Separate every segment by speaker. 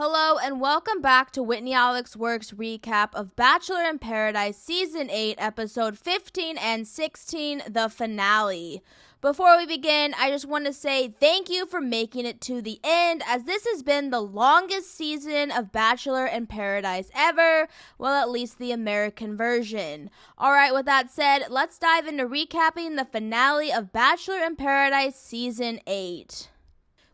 Speaker 1: Hello and welcome back to Whitney Alex Works recap of Bachelor in Paradise Season 8, Episode 15 and 16, the finale. Before we begin, I just want to say thank you for making it to the end, as this has been the longest season of Bachelor in Paradise ever, well, at least the American version. Alright, with that said, let's dive into recapping the finale of Bachelor in Paradise Season 8.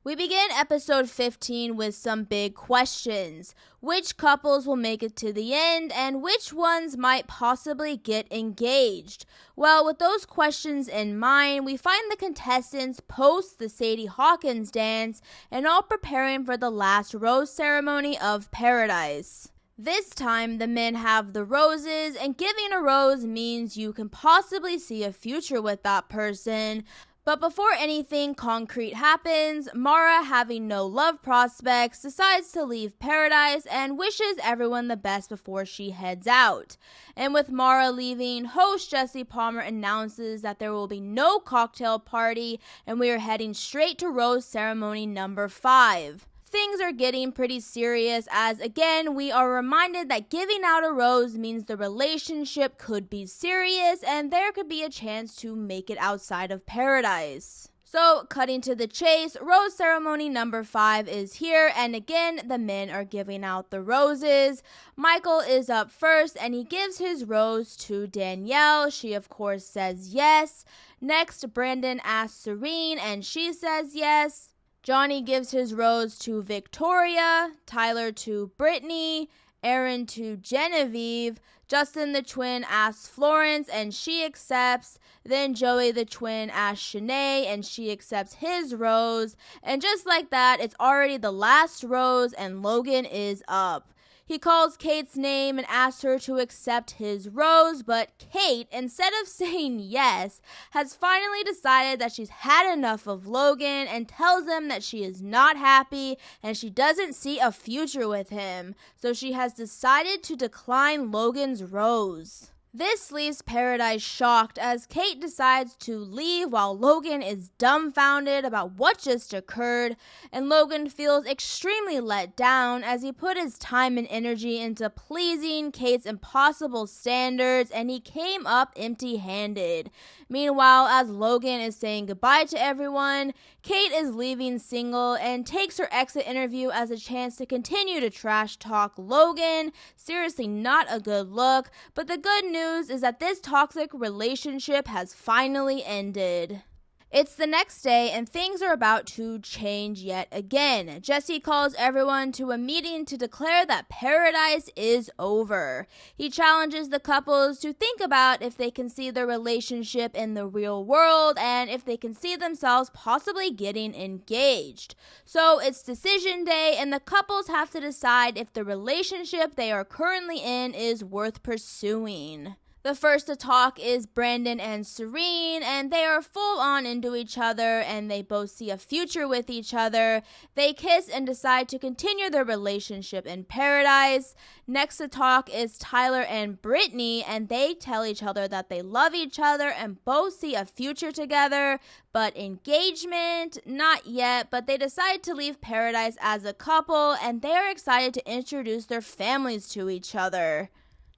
Speaker 1: We begin episode 15 with some big questions. Which couples will make it to the end, and which ones might possibly get engaged? Well, with those questions in mind, we find the contestants post the Sadie Hawkins dance and all preparing for the last rose ceremony of Paradise. This time, the men have the roses, and giving a rose means you can possibly see a future with that person. But before anything concrete happens, Mara, having no love prospects, decides to leave Paradise and wishes everyone the best before she heads out. And with Mara leaving, host Jesse Palmer announces that there will be no cocktail party and we are heading straight to rose ceremony number 5. Things are getting pretty serious as, again, we are reminded that giving out a rose means the relationship could be serious and there could be a chance to make it outside of Paradise. So, cutting to the chase, rose ceremony number 5 is here, and again, the men are giving out the roses. Michael is up first, and he gives his rose to Danielle. She, of course, says yes. Next, Brandon asks Serene, and she says yes. Johnny gives his rose to Victoria, Tyler to Brittany, Aaron to Genevieve, Justin the twin asks Florence and she accepts, then Joey the twin asks Shanae and she accepts his rose, and just like that, it's already the last rose and Logan is up. He calls Kate's name and asks her to accept his rose, but Kate, instead of saying yes, has finally decided that she's had enough of Logan and tells him that she is not happy and she doesn't see a future with him, so she has decided to decline Logan's rose. This leaves Paradise shocked as Kate decides to leave while Logan is dumbfounded about what just occurred, and Logan feels extremely let down as he put his time and energy into pleasing Kate's impossible standards and he came up empty-handed. Meanwhile, as Logan is saying goodbye to everyone, Kate is leaving single and takes her exit interview as a chance to continue to trash talk Logan. Seriously, not a good look, but the good news is that this toxic relationship has finally ended. It's the next day and things are about to change yet again. Jesse calls everyone to a meeting to declare that Paradise is over. He challenges the couples to think about if they can see their relationship in the real world and if they can see themselves possibly getting engaged. So it's decision day and the couples have to decide if the relationship they are currently in is worth pursuing. The first to talk is Brandon and Serene, and they are full on into each other and they both see a future with each other. They kiss and decide to continue their relationship in Paradise. Next to talk is Tyler and Brittany, and they tell each other that they love each other and both see a future together, but engagement, not yet, but they decide to leave Paradise as a couple and they are excited to introduce their families to each other.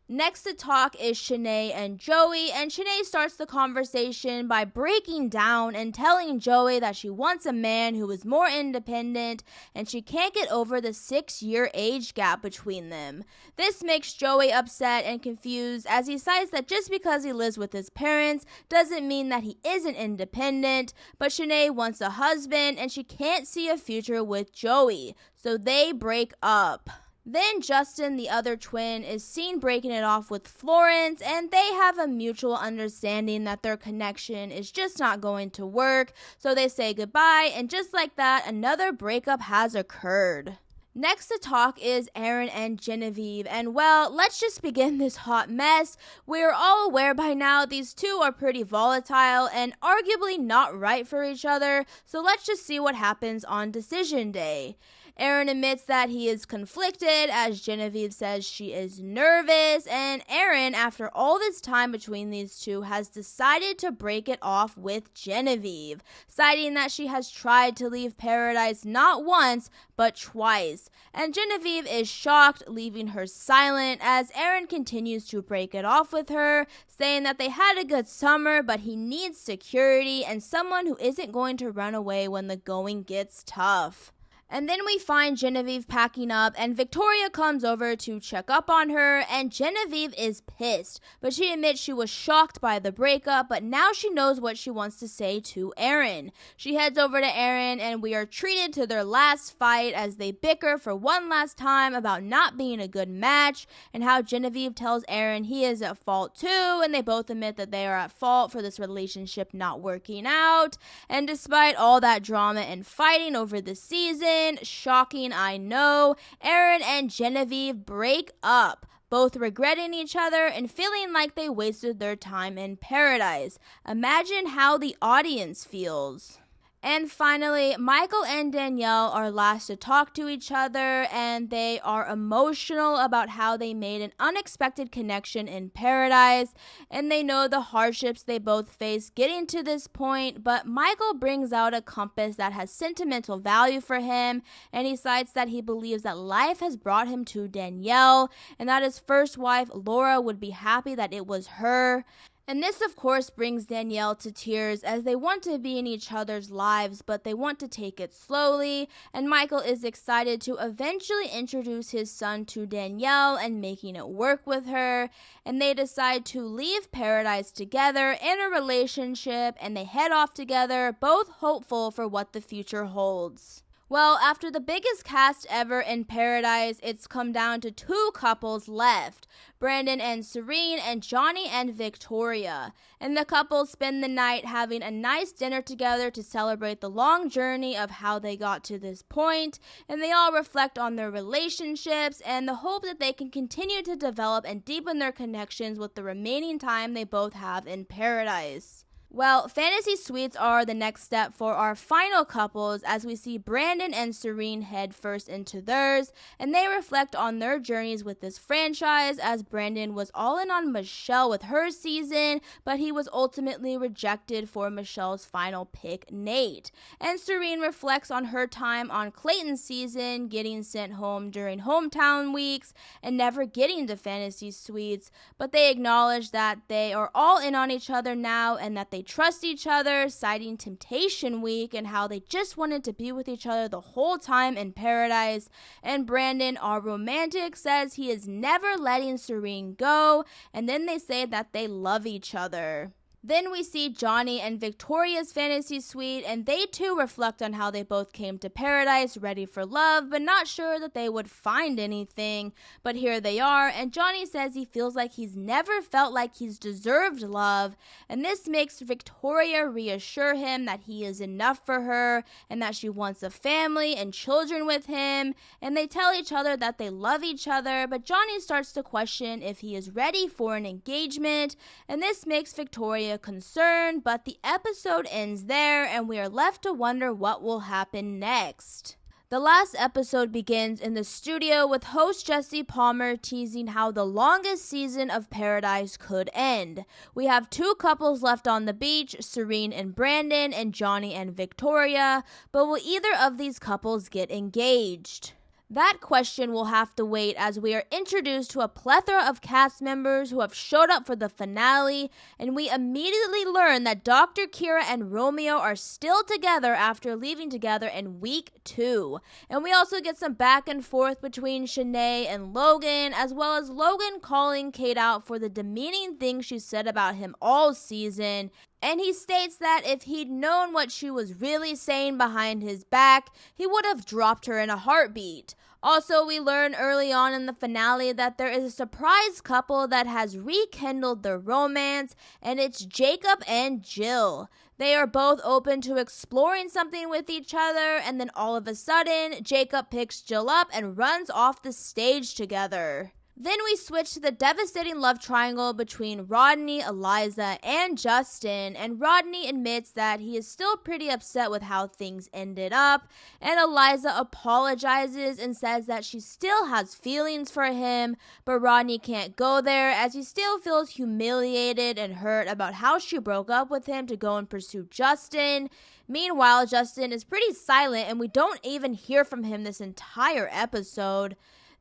Speaker 1: Next to talk is Shanae and Joey, and Shanae starts the conversation by breaking down and telling Joey that she wants a man who is more independent and she can't get over the 6-year age gap between them. This makes Joey upset and confused as he cites that just because he lives with his parents doesn't mean that he isn't independent, but Shanae wants a husband and she can't see a future with Joey, so they break up. Then Justin, the other twin, is seen breaking it off with Florence, and they have a mutual understanding that their connection is just not going to work, so they say goodbye, and just like that, another breakup has occurred. Next to talk is Aaron and Genevieve, and well, let's just begin this hot mess. We're all aware by now these two are pretty volatile and arguably not right for each other, so let's just see what happens on decision day. Aaron admits that he is conflicted as Genevieve says she is nervous, and Aaron, after all this time between these two, has decided to break it off with Genevieve, citing that she has tried to leave Paradise not once, but twice. And Genevieve is shocked, leaving her silent as Aaron continues to break it off with her, saying that they had a good summer, but he needs security and someone who isn't going to run away when the going gets tough. And then we find Genevieve packing up, and Victoria comes over to check up on her, and Genevieve is pissed, but she admits she was shocked by the breakup, but now she knows what she wants to say to Aaron. She heads over to Aaron, and we are treated to their last fight as they bicker for one last time about not being a good match, and how Genevieve tells Aaron he is at fault too, and they both admit that they are at fault for this relationship not working out. And despite all that drama and fighting over the season, shocking I know, Aaron and Genevieve break up, both regretting each other and feeling like they wasted their time in Paradise. Imagine how the audience feels. And finally, Michael and Danielle are last to talk to each other, and they are emotional about how they made an unexpected connection in Paradise, and they know the hardships they both face getting to this point, but Michael brings out a compass that has sentimental value for him, and he cites that he believes that life has brought him to Danielle, and that his first wife, Laura, would be happy that it was her. And this, of course, brings Danielle to tears as they want to be in each other's lives, but they want to take it slowly. And Michael is excited to eventually introduce his son to Danielle and making it work with her. And they decide to leave Paradise together in a relationship, and they head off together, both hopeful for what the future holds. Well, after the biggest cast ever in Paradise, it's come down to two couples left, Brandon and Serene, and Johnny and Victoria. And the couple spend the night having a nice dinner together to celebrate the long journey of how they got to this point, and they all reflect on their relationships and the hope that they can continue to develop and deepen their connections with the remaining time they both have in Paradise. Well, fantasy suites are the next step for our final couples as we see Brandon and Serene head first into theirs, and they reflect on their journeys with this franchise as Brandon was all in on Michelle with her season, but he was ultimately rejected for Michelle's final pick, Nate. And Serene reflects on her time on Clayton's season, getting sent home during hometown weeks and never getting to fantasy suites, but they acknowledge that they are all in on each other now and that they trust each other, citing Temptation Week and how they just wanted to be with each other the whole time in Paradise. And Brandon, our romantic, says he is never letting Serene go, and then they say that they love each other. Then we see Johnny and Victoria's fantasy suite, and they too reflect on how they both came to Paradise ready for love, but not sure that they would find anything. But here they are, and Johnny says he feels like he's never felt like he's deserved love, and this makes Victoria reassure him that he is enough for her, and that she wants a family and children with him, and they tell each other that they love each other, but Johnny starts to question if he is ready for an engagement, and this makes Victoria concerned, but the episode ends there and we are left to wonder what will happen next. The last episode begins in the studio with host Jesse Palmer teasing how the longest season of Paradise could end. We have two couples left on the beach, Serene and Brandon, and Johnny and Victoria, but will either of these couples get engaged? That question will have to wait as we are introduced to a plethora of cast members who have showed up for the finale, and we immediately learn that Dr. Kira and Romeo are still together after leaving together in week 2. And we also get some back and forth between Shanae and Logan, as well as Logan calling Kate out for the demeaning things she said about him all season. And he states that if he'd known what she was really saying behind his back, he would have dropped her in a heartbeat. Also, we learn early on in the finale that there is a surprise couple that has rekindled their romance, and it's Jacob and Jill. They are both open to exploring something with each other, and then all of a sudden, Jacob picks Jill up and runs off the stage together. Then we switch to the devastating love triangle between Rodney, Eliza, and Justin, and Rodney admits that he is still pretty upset with how things ended up, and Eliza apologizes and says that she still has feelings for him, but Rodney can't go there as he still feels humiliated and hurt about how she broke up with him to go and pursue Justin. Meanwhile, Justin is pretty silent and we don't even hear from him this entire episode.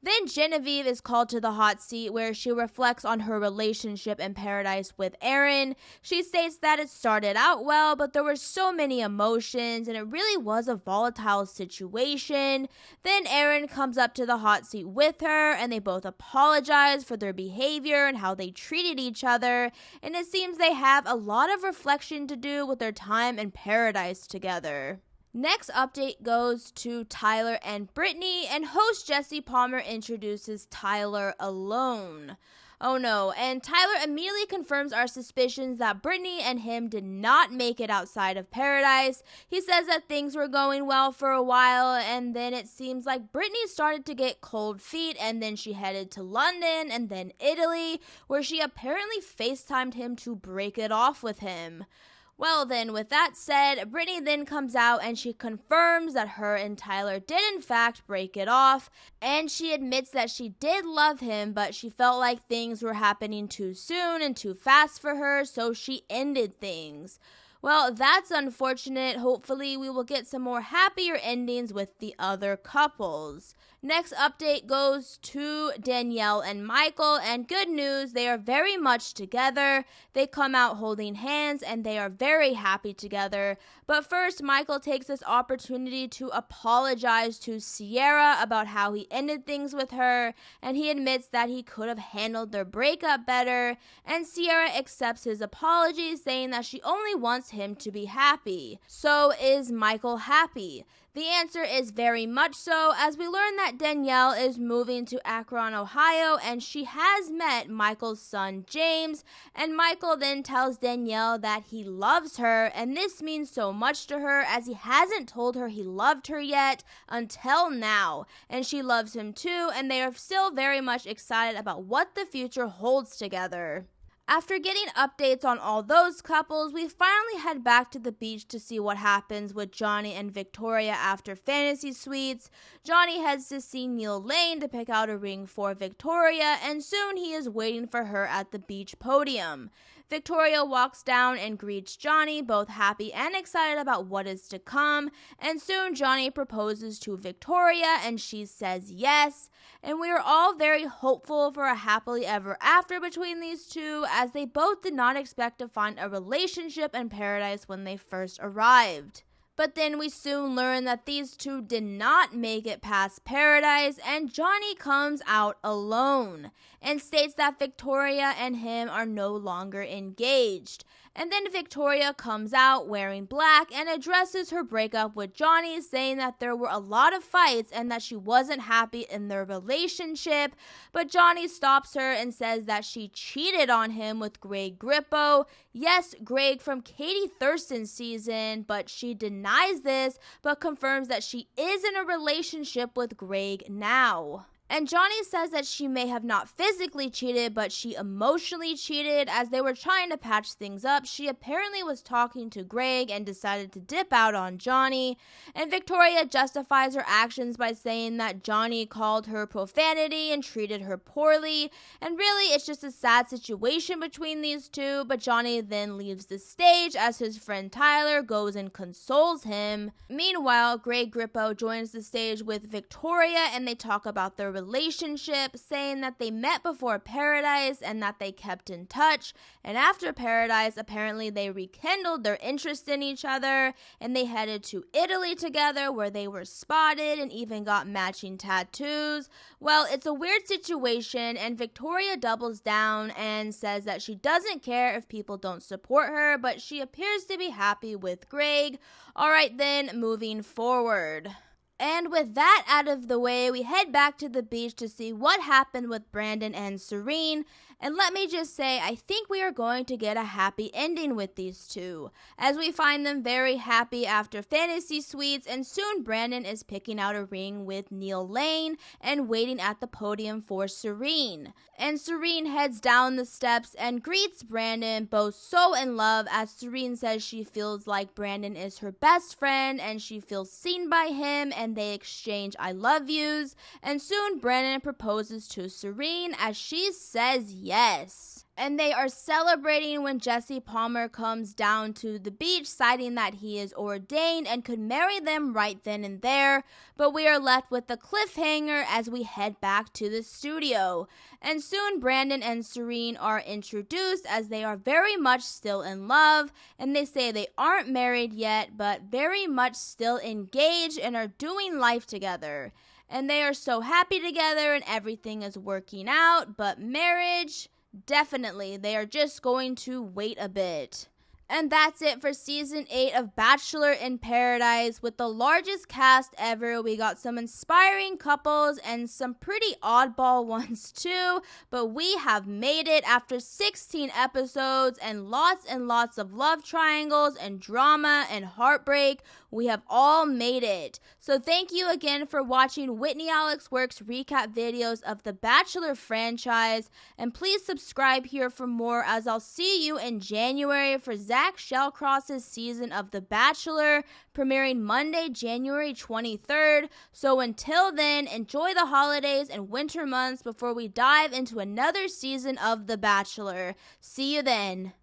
Speaker 1: Then Genevieve is called to the hot seat where she reflects on her relationship in Paradise with Aaron. She states that it started out well, but there were so many emotions and it really was a volatile situation. Then Aaron comes up to the hot seat with her and they both apologize for their behavior and how they treated each other. And it seems they have a lot of reflection to do with their time in Paradise together. Next update goes to Tyler and Brittany, and host Jesse Palmer introduces Tyler alone. Oh no, and Tyler immediately confirms our suspicions that Brittany and him did not make it outside of Paradise. He says that things were going well for a while, and then it seems like Brittany started to get cold feet, and then she headed to London and then Italy, where she apparently FaceTimed him to break it off with him. Well then, with that said, Brittany then comes out and she confirms that her and Tyler did in fact break it off, and she admits that she did love him, but she felt like things were happening too soon and too fast for her, so she ended things. Well, that's unfortunate. Hopefully we will get some more happier endings with the other couples. Next update goes to Danielle and Michael, and good news, they are very much together. They come out holding hands and they are very happy together. But first, Michael takes this opportunity to apologize to Sierra about how he ended things with her, and he admits that he could have handled their breakup better, and Sierra accepts his apology, saying that she only wants him to be happy. So is Michael happy? The answer is very much so, as we learn that Danielle is moving to Akron, Ohio, and she has met Michael's son, James, and Michael then tells Danielle that he loves her, and this means so much to her as he hasn't told her he loved her yet until now, and she loves him too, and they are still very much excited about what the future holds together. After getting updates on all those couples, we finally head back to the beach to see what happens with Johnny and Victoria after Fantasy Suites. Johnny heads to see Neil Lane to pick out a ring for Victoria, and soon he is waiting for her at the beach podium. Victoria walks down and greets Johnny, both happy and excited about what is to come, and soon Johnny proposes to Victoria and she says yes, and we are all very hopeful for a happily ever after between these two, as they both did not expect to find a relationship in Paradise when they first arrived. But then we soon learn that these two did not make it past Paradise, and Johnny comes out alone and states that Victoria and him are no longer engaged. And then Victoria comes out wearing black and addresses her breakup with Johnny, saying that there were a lot of fights and that she wasn't happy in their relationship. But Johnny stops her and says that she cheated on him with Greg Grippo. Yes, Greg from Katie Thurston's season, but she denies this, but confirms that she is in a relationship with Greg now. And Johnny says that she may have not physically cheated, but she emotionally cheated as they were trying to patch things up. She apparently was talking to Greg and decided to dip out on Johnny. And Victoria justifies her actions by saying that Johnny called her profanity and treated her poorly. And really, it's just a sad situation between these two, but Johnny then leaves the stage as his friend Tyler goes and consoles him. Meanwhile, Greg Grippo joins the stage with Victoria and they talk about their relationship, saying that they met before Paradise and that they kept in touch, and after Paradise apparently they rekindled their interest in each other and they headed to Italy together where they were spotted and even got matching tattoos. Well, it's a weird situation, and Victoria doubles down and says that she doesn't care if people don't support her, but she appears to be happy with Greg. Alright then, moving forward. And with that out of the way, we head back to the beach to see what happened with Brandon and Serene. And let me just say, I think we are going to get a happy ending with these two, as we find them very happy after fantasy suites, and soon Brandon is picking out a ring with Neil Lane and waiting at the podium for Serene. And Serene heads down the steps and greets Brandon, both so in love, as Serene says she feels like Brandon is her best friend and she feels seen by him, and they exchange I love yous. And soon Brandon proposes to Serene, as she says yes. And they are celebrating when Jesse Palmer comes down to the beach, citing that he is ordained and could marry them right then and there. But we are left with the cliffhanger as we head back to the studio. And soon Brandon and Serene are introduced, as they are very much still in love. And they say they aren't married yet, but very much still engaged and are doing life together. And they are so happy together and everything is working out, but marriage, definitely, they are just going to wait a bit. And that's it for Season 8 of Bachelor in Paradise. With the largest cast ever, we got some inspiring couples and some pretty oddball ones too. But we have made it after 16 episodes and lots of love triangles and drama and heartbreak. We have all made it. So thank you again for watching Whitney Alex Works recap videos of the Bachelor franchise. And please subscribe here for more, as I'll see you in January for Zach Shallcross's season of The Bachelor, premiering Monday, January 23rd. So until then, enjoy the holidays and winter months before we dive into another season of The Bachelor. See you then.